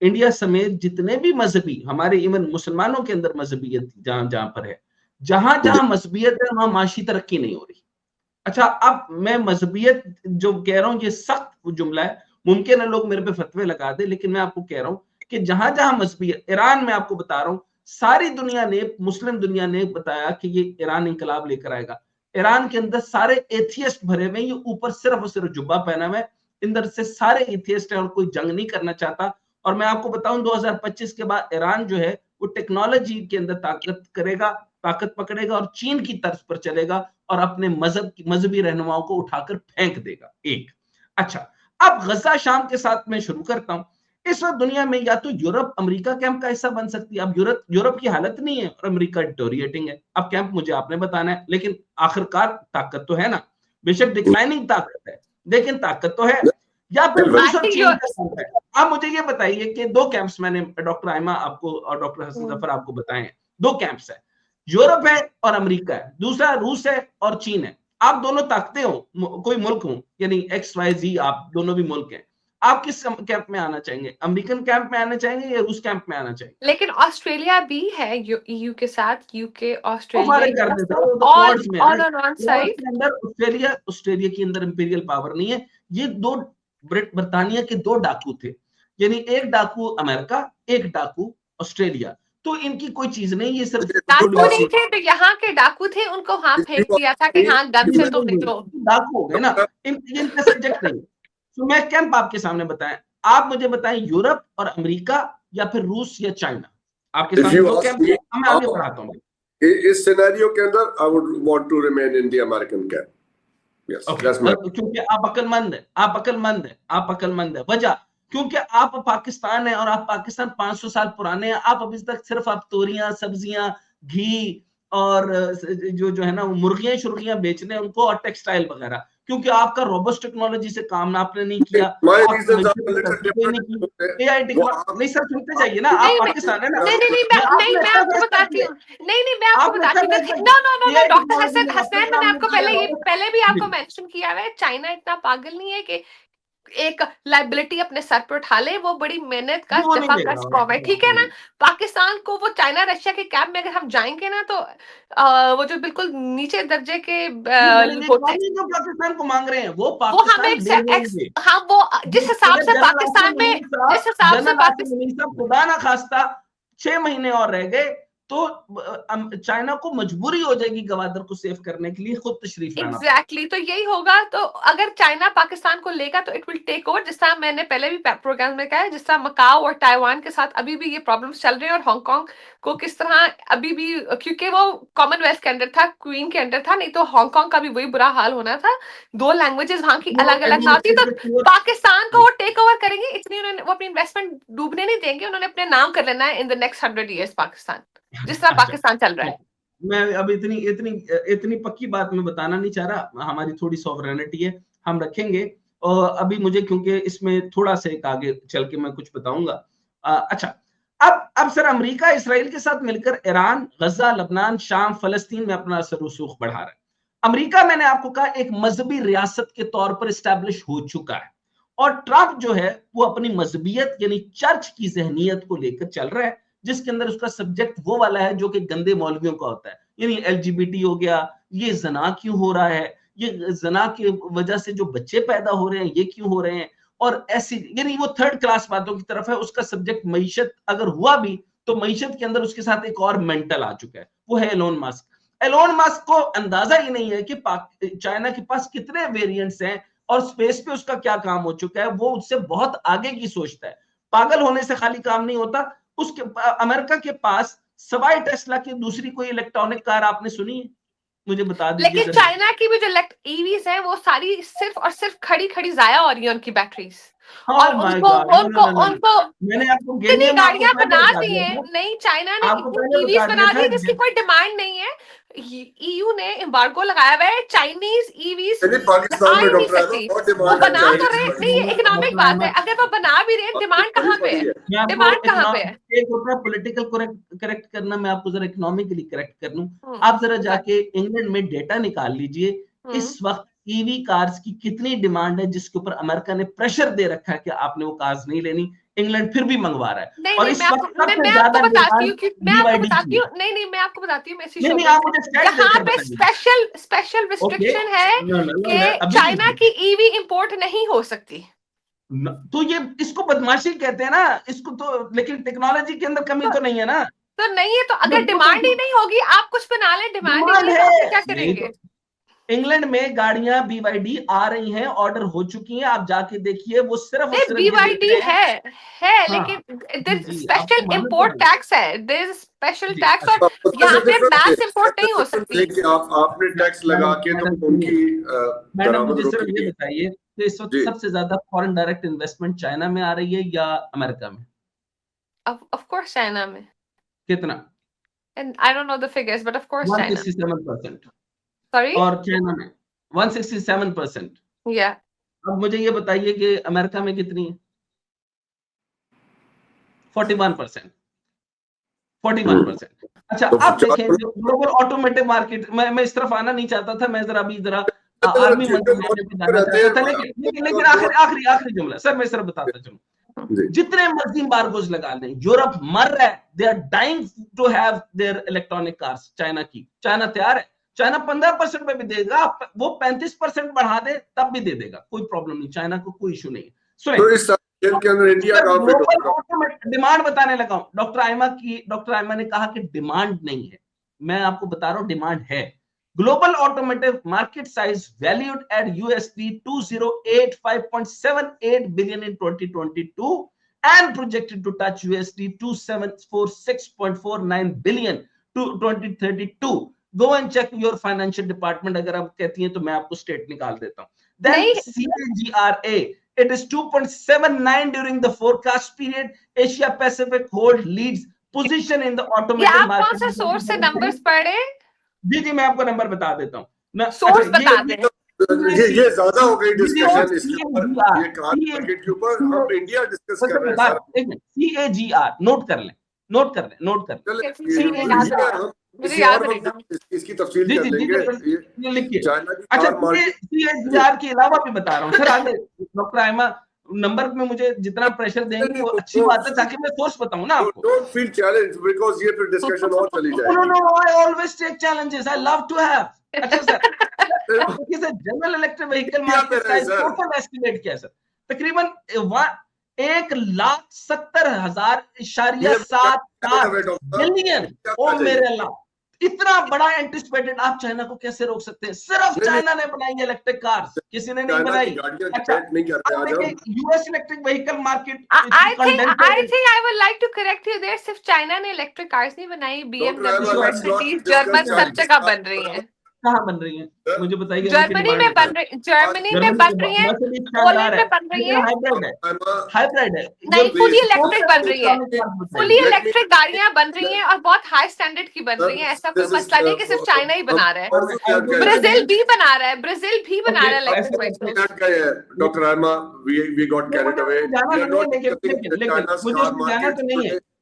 India समेत जितने भी मजहबी हमारे इवन मुसलमानों के अंदर मजहबियत जहां जहां पर है, जहां जहां मजहबियत है वहां माशी तरक्की नहीं हो रही। अच्छा, अब मैं मजहबियत जो कह रहा हूं ये सख्त जुमला है, मुमकिन है लोग मेरे पे फतवे लगा दे, लेकिन मैं आपको कह रहा हूं कि जहां जहां मजहबियत, ईरान में आपको बता रहा हूं, सारी दुनिया ने, मुस्लिम दुनिया ने बताया कि ये ईरान इंकलाब लेकर आएगा। ईरान के अंदर सारे एथियस्ट भरे हुए, ये ऊपर सिर्फ और सिर्फ जुब्बा पहना हुआ है, अंदर से सारे एथियस्ट है और कोई जंग नहीं करना चाहता। और मैं आपको बताऊं 2025 के बाद ईरान जो है वो टेक्नोलॉजी के अंदर ताकत पकड़ेगा और चीन की तर्ज पर चलेगा और अपने मजहबी रहनुमाओं को उठाकर फेंक देगा। एक अच्छा, अब गजा शाम के साथ मैं शुरू करता हूं। इस वक्त दुनिया में या तो यूरोप अमेरिका कैंप का हिस्सा बन सकती है। अब यूरोप की हालत नहीं है और अमेरिका डिटोरिएटिंग है। अब कैंप मुझे आपने बताना है, लेकिन आखिरकार ताकत तो है ना, बेशक डिक्लाइनिंग ताकत है लेकिन ताकत तो है। या फिर रूस और चीन का कैंप है। आप मुझे ये बताइए कि दो कैंप्स मैंने डॉक्टर आयमा आपको और डॉक्टर हसन जफर आपको बताए हैं, दो कैंप्स है, यूरोप है और अमेरिका है, दूसरा रूस है और चीन है। आप दोनों ताकते हो, कोई मुल्क हो, यानी XYZ, आप दोनों भी मुल्क हैं, आप किस कैंप में आना चाहेंगे? अमेरिकन कैंप में आना चाहेंगे या रूस कैंप में आना चाहेंगे? लेकिन ऑस्ट्रेलिया भी है ईयू के साथ, यूके, ऑस्ट्रेलिया के अंदर इंपीरियल पावर नहीं है। ये दो ब्रिटानिया के दो डाकू थे, यानी एक डाकू अमेरिका, एक डाकू ऑस्ट्रेलिया। तो इनकी कोई चीज नहीं, ये सिर्फ डाकू नहीं थे, तो यहाँ के डाकू थे, उनको वहां फेंक दिया था कि हाँ गन से तुम निकलो। डाकू हो गए ना, इनका सब्जेक्ट नहीं। तो मैं कैंप आपके सामने बताएं, आप मुझे बताएं यूरोप और अमेरिका या फिर रूस या चाइना। आपके सामने दो कैंप है, मैं आगे बढ़ाता हूँ। इस सिनेरियो के अंदर I would want to remain in the American camp. Yes, क्योंकि आप अक्लमंद है, आप अक्लमंद है। वजह क्योंकि आप पाकिस्तान है और आप पाकिस्तान 500 साल पुराने हैं। आप अभी तक सिर्फ आप तोरियां, सब्जियां, घी और जो है ना मुर्गियां शुर्गियां बेचने उनको, और टेक्सटाइल वगैरह, क्योंकि आपका रोबोस्ट टेक्नोलॉजी से काम आपने नहीं किया। नहीं सर, सुनते जाइए ना, आप पाकिस्तान है ना। नहीं, मैं आपको बताती हूँ। नहीं, मैं आपको बताती हूँ। नो, डॉक्टर हसनैन, मैंने आपको पहले भी आपको मेंशन किया है, चाइना इतना पागल नहीं है कि एक लाइबिलिटी अपने सर पर उठा ले। वो बड़ी मेहनत का दफा का स्कॉम है, ठीक है ना। पाकिस्तान को वो चाइना रशिया के कैंप में अगर हम जाएंगे ना, तो वो जो बिल्कुल नीचे दर्जे के जो पाकिस्तान को मांग रहे हैं वो हमें हाँ, वो जिस हिसाब से पाकिस्तान में, जिस हिसाब से पाकिस्तान, खुदा ना खास्ता 6 महीने और रह गए तो चाइना को मजबूरी हो जाएगी गवादर को सेव करने के लिए खुद तशरीफ लाना। एग्जैक्टली, तो यही होगा। तो अगर चाइना पाकिस्तान को लेगा तो इट विल टेक ओवर, जिस तरह मैंने पहले भी प्रोग्राम में कहा है, जिस तरह मकाओ और ताइवान के साथ अभी भी ये प्रॉब्लम्स चल रहे हैं, और हांगकांग को किस तरह अभी भी, क्योंकि वो कॉमनवेल्थ के अंडर था, क्वीन के अंडर था, नहीं तो हांगकांग का भी वही बुरा हाल होना था। 2 लैंग्वेजेस वहां की अलग अलग ना होती, तो पाकिस्तान को वो टेक ओवर करेंगे। इतनी वो अपनी इन्वेस्टमेंट डूबने नहीं देंगे, उन्होंने अपने नाम कर लेना है in the next 100 years Pakistan, जिस तरह पाकिस्तान चल रहा है। मैं अब इतनी पक्की बात मैं बताना नहीं चाह रहा, हमारी थोड़ी सॉवरेनिटी है, हम रखेंगे। और अभी मुझे, क्योंकि इसमें थोड़ा सा एक आगे चल के मैं कुछ बताऊंगा। अच्छा, अब सर अमेरिका इसराइल के साथ मिलकर ईरान, गजा, लबनान, शाम, फलस्तीन में अपना असर रसूख बढ़ा रहा है। अमेरिका, मैंने आपको कहा, एक मजहबी रियासत के तौर पर स्टैब्लिश हो चुका है, और ट्रंप जो है वो अपनी मजहबियत यानी चर्च की जहनियत को लेकर चल रहा है, जिसके अंदर उसका सब्जेक्ट वो वाला है जो कि गंदे मौलवियों का होता है, यानी LGBT हो गया, ये जना क्यों हो रहा है, ये जना की वजह से जो बच्चे पैदा हो रहे हैं ये क्यों हो रहे हैं, और ऐसी, यानी वो थर्ड क्लास बातों की तरफ है। उसका सब्जेक्ट मईशत अगर हुआ भी तो मईशत के अंदर उसके साथ एक और मेंटल आ चुका है, वो है एलोन मस्क। एलोन मस्क को अंदाजा ही नहीं है कि चाइना के पास कितने वेरिएंट्स हैं और स्पेस पे उसका क्या काम हो चुका है। वो उससे बहुत आगे की सोचता है। पागल होने से खाली काम नहीं होता। उसके अमेरिका के पास सवाई टेस्ला की दूसरी कोई इलेक्ट्रॉनिक कार आपने सुनी है? मुझे बता दीजिए। लेकिन चाइना की भी जो ईवीज है वो सारी सिर्फ और सिर्फ खड़ी जाया हो रही है उनकी बैटरीज, और उनको मैंने आपको इतनी गाड़ियां बना दी है। नहीं, चाइना ने इतनी ईवीज बना दी जिसकी कोई डिमांड नहीं है। ईयू ने एम्बार्गो लगाया हुआ है चाइनीज ईवीज, वो बना तो रहे नहीं, इकोनॉमिक बात है। अगर वो बना भी रहे, डिमांड कहाँ पे है? डिमांड कहाँ पे है? एक होता है पॉलिटिकल करेक्ट करना, मैं आपको जरा इकोनॉमिकली करेक्ट कर लूं। आप जरा जाके इंग्लैंड में डेटा निकाल लीजिए, इस वक्त ईवी कार्स की कितनी डिमांड है, जिसके ऊपर अमेरिका ने प्रेशर दे रखा है कि आपने वो कार्स नहीं लेनी। इंग्लैंड फिर भी मंगवा रहा है। नहीं और नहीं, इस मैं वक्त आपको सबसे मैं ज्यादा आपको बताती डिमांड हूँ कि मैं आपको BYD बताती की हूँ नहीं नहीं मैं आपको बताती हूँ मेसी नहीं, शो आप मुझे स्टैट्स यहाँ देकर पे बताइए। स्पेशल ओके, रिस्ट्रिक्शन है कि चाइना की ईवी इंपोर्ट नहीं हो सकती। तो ये इसको बदमाशी कहते हैं ना इसको तो, लेकिन टेक्नोलॉजी के अंदर कमी तो नहीं है ना। तो नहीं है तो अगर डिमांड ही नहीं होगी, आप कुछ बना लें, डिमांड ही डिमांड नहीं है तो है आप क्या नहीं करेंगे? तो इंग्लैंड में गाड़ियां BYD आ रही हैं, ऑर्डर हो चुकी हैं, आप जाके देखिए। वो सिर्फ और सिर्फ ये देख BYD रहे हैं। है हाँ, लेकिन जी देयर जी, आपको स्पेशल मालूम इंपोर्ट पड़ा टैक्स है, देयर स्पेशल जी। टैक्स, अच्छा, और यहाँ पे मैस इंपोर्ट नहीं हो सकती। कि आपने टैक्स लगा के तो उनकी मैडम दरामद मुझे सिर्फ रोकेगी। ये बताइए कि इस वक्त जी। सबसे ज्यादा फॉरेन डायरेक्ट इन्वेस्टमेंट चाइना में आ रही है या अमेरिका में? ऑफ कोर्स चाइना में, कितना? And I don't know the figures but of course China. 167%। Sorry? और चाइना में 167%। या अब मुझे ये बताइए कि अमेरिका में कितनी है? 41%। 41%। अच्छा, तो आप देखें जो ग्लोबल ऑटोमोटिव मार्केट, मैं इस तरफ आना नहीं चाहता था, मैं जरा अभी आर्मी मंत्रालय पे जाना चाहता था, लेकिन आखिरी जुमला सर, मैं सिर्फ बताता चलूं। जितने मर्जी एम्बार्गोज लगा लें, यूरोप मर रहा है, they are dying to have their electronic cars China की। चाइना तैयार है, चाइना 15% में भी देगा, वो 35% बढ़ा दे तब भी दे देगा, कोई प्रॉब्लम नहीं, चाइना को कोई इशू नहीं है। सुने, तो इस के अंदर इंडिया कहां पे ग्लोबल डिमांड बताने लगा हूं। डॉक्टर आयमा ने कहा कि डिमांड नहीं है, मैं आपको बता रहा हूं डिमांड है। Global automotive market size valued at USD 2085.78 billion in 2022 and projected to touch USD 2746.49 billion to 2032. Go and check your financial department, अगर आप कहती हैं तो मैं आपको स्टेट निकाल देता हूं। Then CAGRA, it is 2.79 during the forecast period. Asia Pacific hold leads position in the automotive आप market. कौन सा सोर्स से नंबर्स पढ़े? जी जी, मैं आपको नंबर बता देता हूँ। सोर्स बता दें। ये ज्यादा हो गई डिस्कशन इसके ऊपर, ये कार CAGR मार्केट के ऊपर हम इंडिया डिस्कस कर रहे हैं सर। CAGR नोट कर लें। मुझे याद रहेगा। इसकी तफसील कर लेंगे। लिखिए। चाइना की अच्छा, कार मार्केट CAGR के अलावा भी बता रहा हूँ सर, आगे डॉक्टर आयमा नंबर में मुझे जितना प्रेशर देंगे वो अच्छी बात है, ताकि मैं सोर्स बताऊं ना आपको। डोंट फील चैलेंज बिकॉज़ ये फिर डिस्कशन और चली जाएगी। No, I always take challenges. I love to have. अच्छा सर, देखिए sir, general electric vehicle market size total estimate क्या है सर? तकरीबन 1,70,000.74 बिलियन। ओ मेरे अल्लाह, इतना बड़ा एंटिसिपेटेड, आप चाइना को कैसे रोक सकते हैं? सिर्फ चाइना ने बनाई है इलेक्ट्रिक कार्स, किसी ने नहीं बनाई। अच्छा, US electric vehicle market, I think I would like to correct you there. सिर्फ चाइना ने इलेक्ट्रिक कार्स नहीं बनाई, BMW, Mercedes, जर्मन सब जगह बन रही हैं। कहाँ बन रही है मुझे बताइए? जर्मनी में बन रही है, पोलैंड में बन रही है, हाइब्रिड है, नहीं फुली इलेक्ट्रिक बन रही है, फुली इलेक्ट्रिक गाड़ियां बन रही हैं और बहुत हाई स्टैंडर्ड की बन रही हैं। ऐसा कोई मसला नहीं कि सिर्फ चाइना ही बना रहा है, ब्राजील भी बना रहा है, ब्राजील भी बना रहा है electric vehicles. Doctor Aima, we got carried away. मुझे जाना तो नहीं है,